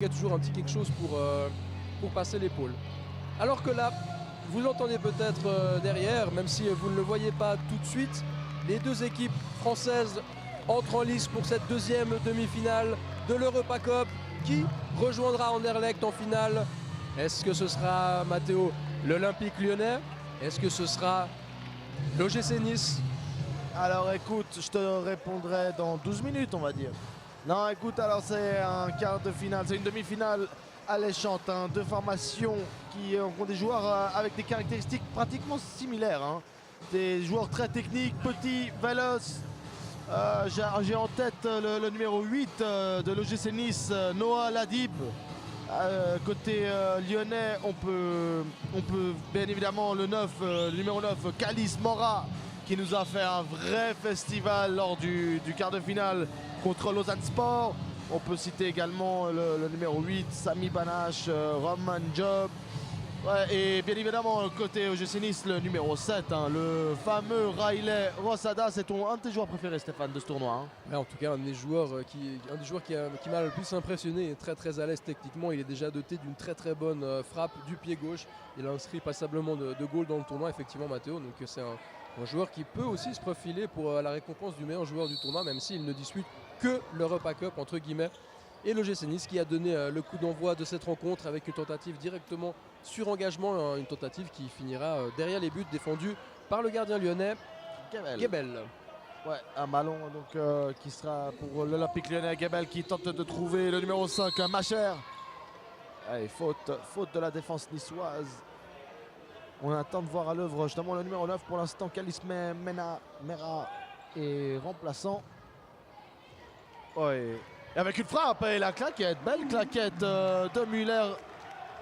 Il y a toujours un petit quelque chose pour passer l'épaule. Alors que là, vous l'entendez peut-être derrière, même si vous ne le voyez pas tout de suite, les deux équipes françaises entrent en lice pour cette deuxième demi-finale de l'Europa Cup. Qui rejoindra Anderlecht en finale? Est-ce que ce sera, Mathéo, l'Olympique Lyonnais? Est-ce que ce sera l'OGC Nice? Alors écoute, je te répondrai dans 12 minutes, on va dire. Non, écoute, alors c'est un quart de finale, c'est une demi-finale alléchante, hein, deux formations qui ont des joueurs avec des caractéristiques pratiquement similaires, hein. Des joueurs très techniques, petits, véloces. J'ai en tête le numéro 8 de l'OGC Nice, Noah Ladib. Côté lyonnais, on peut bien évidemment le numéro 9, Calice Mora, qui nous a fait un vrai festival lors du quart de finale contre Lausanne Sport. On peut citer également le numéro 8, Sami Banache, Roman Job. Ouais, et bien évidemment, côté OGC Nice, le numéro 7, hein, le fameux Riley Rosada. C'est un de tes joueurs préférés, Stéphane, de ce tournoi, hein. Ouais, en tout cas, un des joueurs qui m'a le plus impressionné. Il est très à l'aise techniquement. Il est déjà doté d'une très bonne frappe du pied gauche. Il a inscrit passablement de goals dans le tournoi, effectivement, Mathéo. Donc c'est un joueur qui peut aussi se profiler pour la récompense du meilleur joueur du tournoi, même s'il ne dispute que l'Europa Cup, entre guillemets. Et l'OGC Nice qui a donné le coup d'envoi de cette rencontre avec une tentative directement sur engagement, une tentative qui finira derrière les buts défendus par le gardien lyonnais, Gebel. Ouais, un ballon donc, qui sera pour l'Olympique Lyonnais. Gebel qui tente de trouver le numéro 5, Macher. Allez, faute de la défense niçoise. On attend de voir à l'œuvre justement le numéro 9 pour l'instant. Calice Mera est remplaçant. Ouais. Et avec une frappe et la claquette, belle claquette de Müller,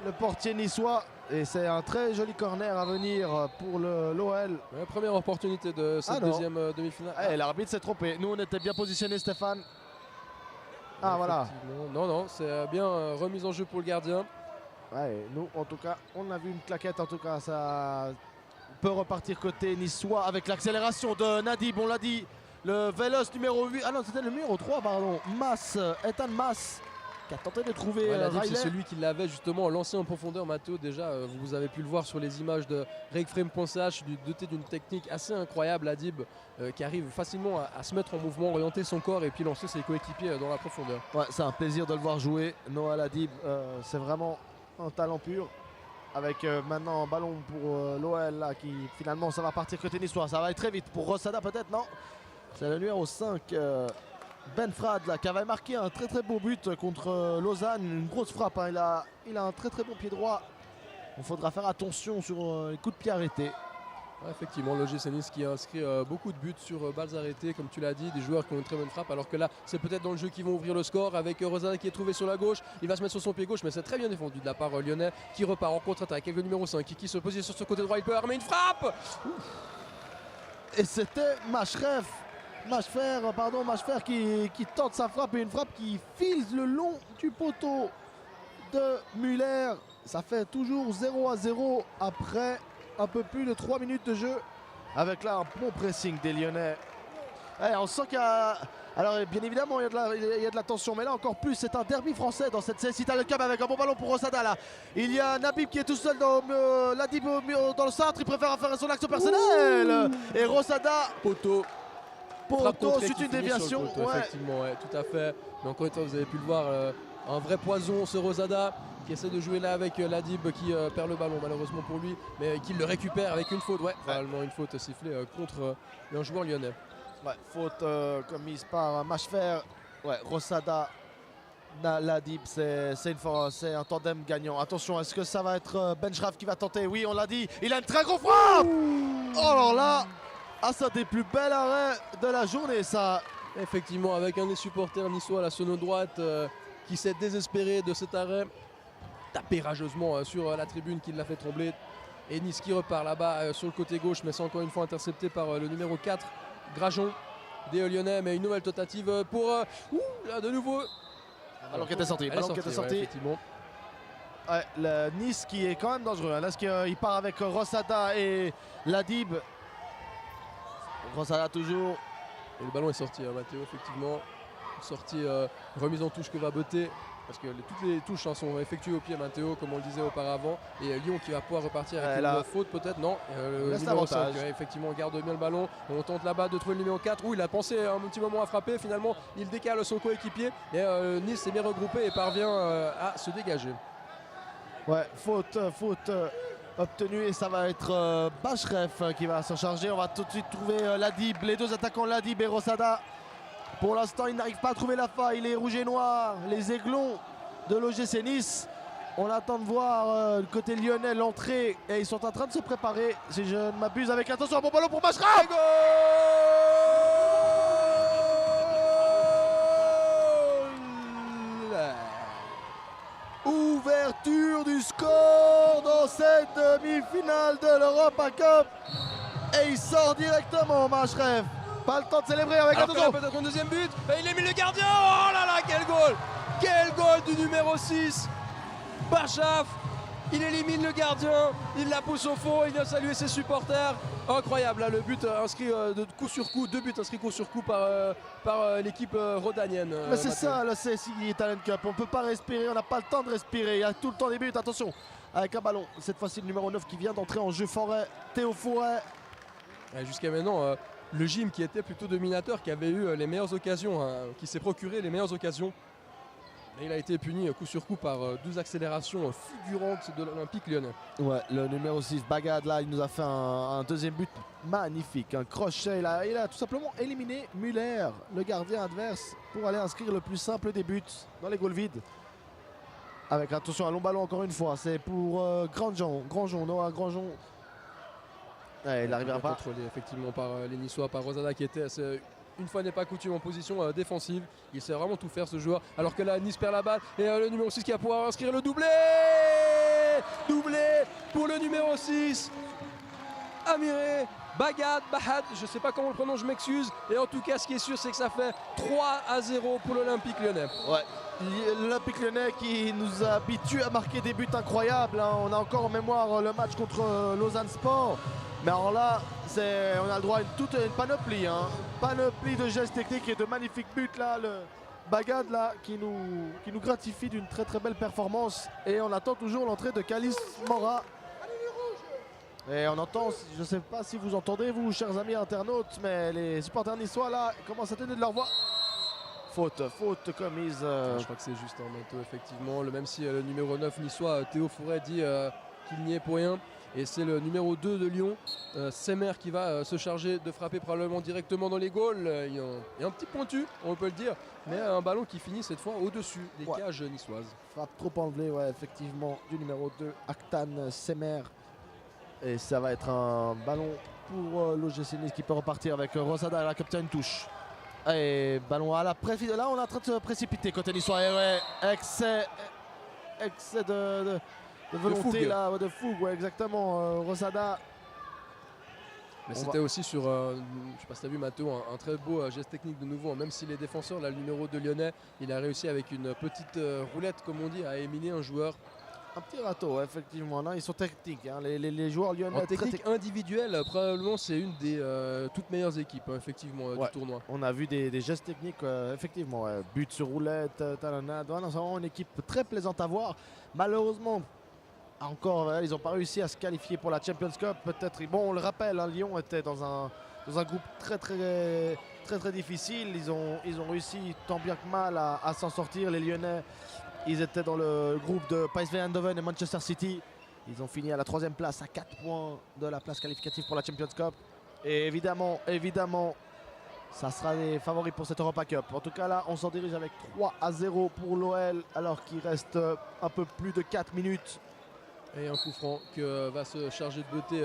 le portier niçois. Et c'est un très joli corner à venir pour l'OL. Ouais, première opportunité de cette deuxième demi-finale. Ah, l'arbitre s'est trompé. Nous, on était bien positionnés, Stéphane. Ah, voilà. Non, c'est bien remise en jeu pour le gardien. Ouais, nous, en tout cas, on a vu une claquette. En tout cas, ça peut repartir côté niçois avec l'accélération de Nadib, on l'a dit. Le véloce numéro 8, ah non, c'était le numéro 3, pardon. Ethan Mas, qui a tenté de trouver Riley. C'est celui qui l'avait justement lancé en profondeur, Mathéo. Déjà, vous avez pu le voir sur les images de Regframe.ch, doté d'une technique assez incroyable, Adib, qui arrive facilement à se mettre en mouvement, orienter son corps et puis lancer ses coéquipiers dans la profondeur. Ouais, c'est un plaisir de le voir jouer. Noah Ladib, c'est vraiment un talent pur. Avec maintenant un ballon pour l'OL là, qui finalement ça va partir côté niçois. Ça va aller très vite pour Rosada peut-être, non? C'est le numéro 5, Ben Frad là, qui avait marqué un très beau but contre Lausanne. Une grosse frappe, hein. Il a un très bon pied droit. Il faudra faire attention sur les coups de pied arrêtés. Ouais, effectivement, l'OGC Nice qui a inscrit beaucoup de buts sur balles arrêtées, comme tu l'as dit, des joueurs qui ont une très bonne frappe, alors que là, c'est peut-être dans le jeu qu'ils vont ouvrir le score avec Rosada qui est trouvé sur la gauche. Il va se mettre sur son pied gauche, mais c'est très bien défendu de la part lyonnais qui repart en contre-attaque avec le numéro 5 qui se positionne sur ce côté droit. Il peut armer une frappe. Et c'était Macher qui tente sa frappe, et une frappe qui file le long du poteau de Müller. Ça fait toujours 0-0 après un peu plus de 3 minutes de jeu, avec là un bon pressing des Lyonnais. Ouais, on sent qu'il y a... Alors bien évidemment il y a de la tension, mais là encore plus, c'est un derby français dans cette CSI Italia Cup avec un bon ballon pour Rosada là. Il y a Nabib qui est tout seul dans le centre, il préfère faire son action personnelle. Et Rosada, poteau, c'est une déviation. Poteau, ouais. Effectivement, ouais, tout à fait. Mais encore une fois, vous avez pu le voir, un vrai poison ce Rosada qui essaie de jouer là avec Ladib qui perd le ballon malheureusement pour lui, mais qui le récupère avec une faute. Ouais, vraiment une faute sifflée contre un joueur lyonnais. Ouais, faute commise par Macher. Ouais, Rosada, Ladib, c'est un tandem gagnant. Attention, est-ce que ça va être Ben Schraf qui va tenter? Oui, on l'a dit, il a une très grosse frappe. Oh alors là, ça des plus belles arrêts de la journée, ça. Effectivement, avec un des supporters niçois à la sono droite qui s'est désespéré de cet arrêt, tapé rageusement sur la tribune qui l'a fait trembler. Et Nice qui repart là-bas sur le côté gauche, mais c'est encore une fois intercepté par le numéro 4, Grajon des Lyonnais. Mais une nouvelle tentative pour là de nouveau. Alors qu'elle était sortie. Effectivement. Ouais, le Nice qui est quand même dangereux, hein. Là, il part avec Rosada et Ladib. Rosada toujours. Et le ballon est sorti, hein, Mathéo, effectivement. Sortie, remise en touche que va botter parce que toutes les touches sont effectuées au pied, Matteo, comme on le disait auparavant. Et Lyon qui va pouvoir repartir avec une faute peut-être, non. Le numéro 5, effectivement, garde bien le ballon. On tente là-bas de trouver le numéro 4, où il a pensé un petit moment à frapper. Finalement, il décale son coéquipier. Et Nice s'est bien regroupé et parvient à se dégager. Ouais, faute obtenue, et ça va être Bashref qui va s'en charger. On va tout de suite trouver Ladib, les deux attaquants Ladib et Rosada. Pour l'instant, il n'arrive pas à trouver la faille. Les rouges et noirs, les aiglons de l'OGC Nice. On attend de voir le côté lyonnais, l'entrée, et ils sont en train de se préparer, si je ne m'abuse, avec attention, un bon ballon pour Bashref. Ouverture du score dans cette demi-finale de l'Europa Cup. Et il sort directement, Bashref. Pas le temps de célébrer avec attention. Peut-être un deuxième but. Et il élimine le gardien. Oh là là, quel goal! Quel goal du numéro 6. Bashref. Il élimine le gardien. Il la pousse au fond. Il vient saluer ses supporters. Incroyable, là, le but inscrit de coup sur coup. 2 buts inscrits coup sur coup par l'équipe rodanienne. Mais c'est ça, le CSI Talent Cup. On ne peut pas respirer. On n'a pas le temps de respirer. Il y a tout le temps des buts. Attention, avec un ballon. Cette fois-ci, le numéro 9 qui vient d'entrer en jeu, Théo Forêt. Jusqu'à maintenant, le gym qui était plutôt dominateur, qui avait eu les meilleures occasions, qui s'est procuré les meilleures occasions. Et il a été puni coup sur coup par 12 accélérations figurantes de l'Olympique lyonnais. Ouais, le numéro 6, Bagad, là, il nous a fait un deuxième but magnifique. Un crochet, il a tout simplement éliminé Muller, le gardien adverse, pour aller inscrire le plus simple des buts dans les goals vides. Avec, attention, un long ballon encore une fois. C'est pour Noah Grandjean. Ouais, il n'arrivera pas. Contrôlé effectivement par les Niçois, par Rosada qui était une fois n'est pas coutume en position défensive. Il sait vraiment tout faire ce joueur. Alors que là, Nice perd la balle. Et le numéro 6 qui va pouvoir inscrire le doublé. Doublé pour le numéro 6. Bahad, je ne sais pas comment on le prononce, je m'excuse. Et en tout cas, ce qui est sûr, c'est que ça fait 3-0 pour l'Olympique lyonnais. Ouais. L'Olympique lyonnais qui nous habitue à marquer des buts incroyables. On a encore en mémoire le match contre Lausanne Sport. Mais alors là, on a le droit à une panoplie. Panoplie de gestes techniques et de magnifiques buts. Là, le Bagad là, qui nous gratifie d'une très très belle performance. Et on attend toujours l'entrée de Calis Mora. Et on entend, je ne sais pas si vous entendez, vous, chers amis internautes, mais les supporters niçois là commencent à tenir de leur voix. Faute commise. Je crois que c'est juste un Mato, effectivement. Même si le numéro 9 niçois, Théo Forêt, dit qu'il n'y est pour rien. Et c'est le numéro 2 de Lyon, Semer, qui va se charger de frapper probablement directement dans les goals. Il y a un petit pointu, on peut le dire, mais un ballon qui finit cette fois au-dessus des cages niçoises. Frappe trop enlevée, ouais, effectivement, du numéro 2, Aktan Semer. Et ça va être un ballon pour l'OGC Nice qui peut repartir avec Rosada. Elle a capté une touche. Et ballon à la précision. Là, on est en train de se précipiter côté niçois. Et ouais, excès de volonté, de fougue, ouais, exactement. Rosada. Mais c'était aussi sur, je ne sais pas si tu as vu Matteo, un très beau geste technique de nouveau. Même si les défenseurs, là, le numéro 2 lyonnais, il a réussi avec une petite roulette, comme on dit, à éliminer un joueur. Un petit râteau, effectivement. Là, ils sont techniques. Les joueurs lyonnais. En technique individuelle, probablement, c'est une des toutes meilleures équipes, effectivement, du tournoi. On a vu des gestes techniques, effectivement. Ouais. But sur roulette, talonnade. C'est vraiment une équipe très plaisante à voir. Malheureusement, encore, ils n'ont pas réussi à se qualifier pour la Champions Cup. Peut-être. Bon, on le rappelle, Lyon était dans un groupe très difficile. Ils ont réussi tant bien que mal à s'en sortir. Les Lyonnais. Ils étaient dans le groupe de PSV Eindhoven et Manchester City. Ils ont fini à la 3e place, à 4 points de la place qualificative pour la Champions Cup. Et évidemment, ça sera les favoris pour cette Europa Cup. En tout cas, là, on s'en dirige avec 3-0 pour l'OL, alors qu'il reste un peu plus de 4 minutes. Et un coup franc que va se charger de beauté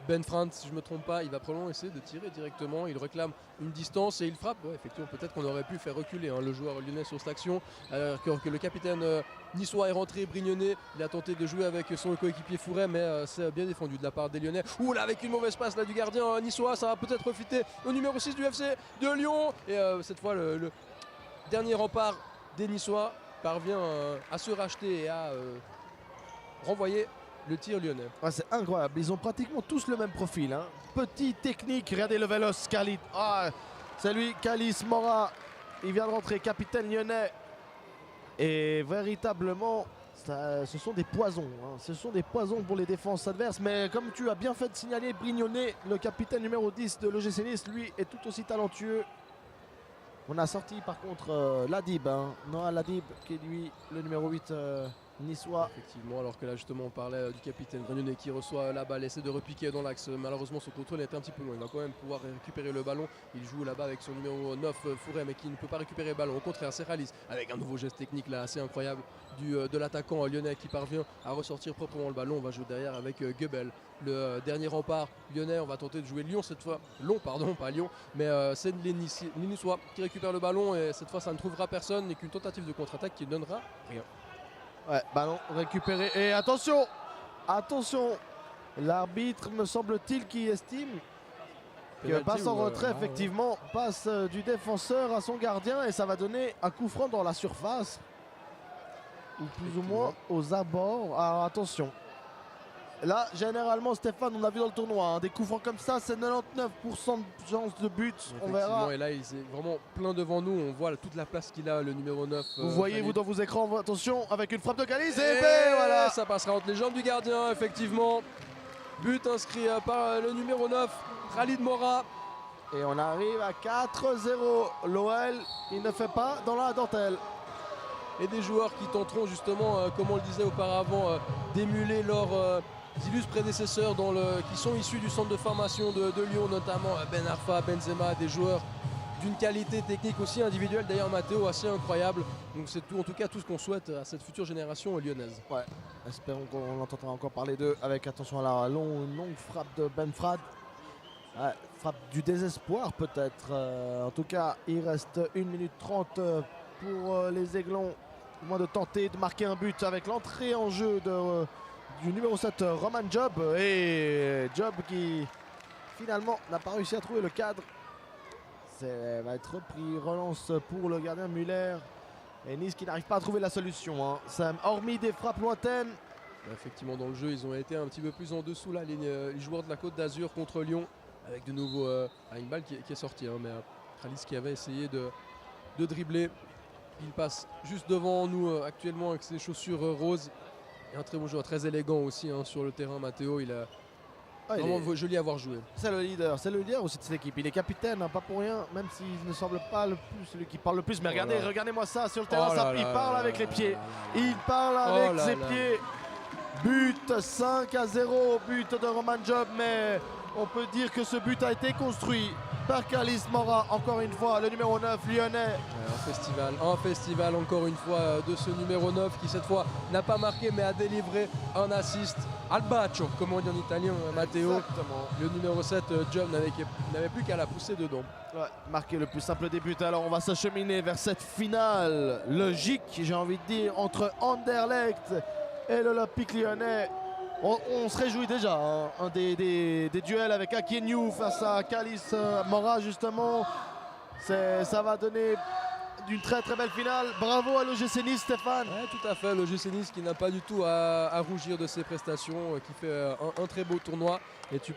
Ben Frantz, si je ne me trompe pas. Il va probablement essayer de tirer directement. Il réclame une distance et il frappe. Ouais, effectivement, peut-être qu'on aurait pu faire reculer le joueur lyonnais sur cette action. Alors que le capitaine niçois est rentré, Brignonnet. Il a tenté de jouer avec son coéquipier Fouret, mais c'est bien défendu de la part des Lyonnais. Ouh là, avec une mauvaise passe là, du gardien niçois, ça va peut-être profiter au numéro 6 du FC de Lyon. Et cette fois, le dernier rempart des Niçois parvient à se racheter et à renvoyer le tir lyonnais. Ouais, c'est incroyable, ils ont pratiquement tous le même profil. Petit, technique, regardez le véloce, Khalid. C'est lui, Calis Mora. Il vient de rentrer, capitaine lyonnais. Et véritablement, ce sont des poisons. Hein. Ce sont des poisons pour les défenses adverses. Mais comme tu as bien fait de signaler, Brignonnet, le capitaine numéro 10 de l'OGC Nice, lui est tout aussi talentueux. On a sorti par contre Ladib, hein. Noah Ladib, qui est lui le numéro 8 niçois. Effectivement, alors que là justement on parlait du capitaine Brignonnet qui reçoit la balle, essaie de repiquer dans l'axe. Malheureusement son contrôle était un petit peu loin. Il va quand même pouvoir récupérer le ballon. Il joue là-bas avec son numéro 9 Fourret, mais qui ne peut pas récupérer le ballon. Au contraire, c'est Ralis avec un nouveau geste technique là assez incroyable de l'attaquant lyonnais qui parvient à ressortir proprement le ballon. On va jouer derrière avec Goebel, le dernier rempart lyonnais. On va tenter de jouer Lyon cette fois. Long, pardon, pas Lyon, mais c'est les Niçois qui récupèrent le ballon et cette fois ça ne trouvera personne et qu'une tentative de contre-attaque qui ne donnera rien. Ouais, ballon récupéré. Et attention, attention, l'arbitre me semble-t-il qui estime que passe en retrait, effectivement, passe du défenseur à son gardien et ça va donner un coup franc dans la surface ou plus ou moins aux abords. Alors attention. Là, généralement, Stéphane, on a vu dans le tournoi, hein, des coups francs comme ça, c'est 99% de chance de but. On verra. Et là, il est vraiment plein devant nous. On voit toute la place qu'il a, le numéro 9. Vous voyez, vous, dans vos écrans, attention, avec une frappe de Galis. Et ben, voilà, ça passera entre les jambes du gardien, effectivement. But inscrit par le numéro 9, Khalid Mora. Et on arrive à 4-0. L'OL, il ne fait pas dans la dentelle. Et des joueurs qui tenteront justement, comme on le disait auparavant, d'émuler leurs illustres prédécesseurs qui sont issus du centre de formation de Lyon, notamment Ben Arfa, Benzema, des joueurs d'une qualité technique aussi individuelle, d'ailleurs Matteo, assez incroyable. Donc c'est tout, en tout cas tout ce qu'on souhaite à cette future génération lyonnaise. Ouais, espérons qu'on entendra encore parler d'eux avec attention à la longue frappe de Ben Frad. Ouais, frappe du désespoir peut-être. En tout cas, il reste 1 minute 30 pour les Aiglons. Au moins de tenter de marquer un but avec l'entrée en jeu du numéro 7 Roman Job. Et Job qui finalement n'a pas réussi à trouver le cadre. Ça va être repris, relance pour le gardien Muller. Et Nice qui n'arrive pas à trouver la solution. Hein. Hormis des frappes lointaines. Effectivement, dans le jeu, ils ont été un petit peu plus en dessous là, les joueurs de la Côte d'Azur contre Lyon. Avec de nouveau une balle qui est sortie. Hein, mais Khalis qui avait essayé de dribbler. Il passe juste devant nous actuellement avec ses chaussures roses. Et un très bon joueur, très élégant aussi hein, sur le terrain. Matteo, il a vraiment joli à avoir joué. C'est le leader aussi de cette équipe. Il est capitaine, hein, pas pour rien, même s'il ne semble pas le plus celui qui parle le plus. Mais regardez-moi ça sur le terrain, il parle avec les pieds. Il parle avec ses pieds. But 5-0, but de Roman Job, mais on peut dire que ce but a été construit par Khalid Mora, encore une fois, le numéro 9 lyonnais. Un festival encore une fois de ce numéro 9 qui cette fois n'a pas marqué mais a délivré un assist. Al bacio, comme on dit en italien, Matteo. Exactement. Le numéro 7, Job, n'avait plus qu'à la pousser dedans. Ouais, marquer le plus simple des buts. Alors on va s'acheminer vers cette finale logique, j'ai envie de dire, entre Anderlecht et l'Olympique lyonnais. On se réjouit déjà, hein, des duels avec Akenyou face à Khalid Mora justement. Ça va donner d'une très belle finale. Bravo à l'OGC Nice, Stéphane. Ouais, tout à fait, l'OGC Nice qui n'a pas du tout à rougir de ses prestations, qui fait un très beau tournoi. Et tu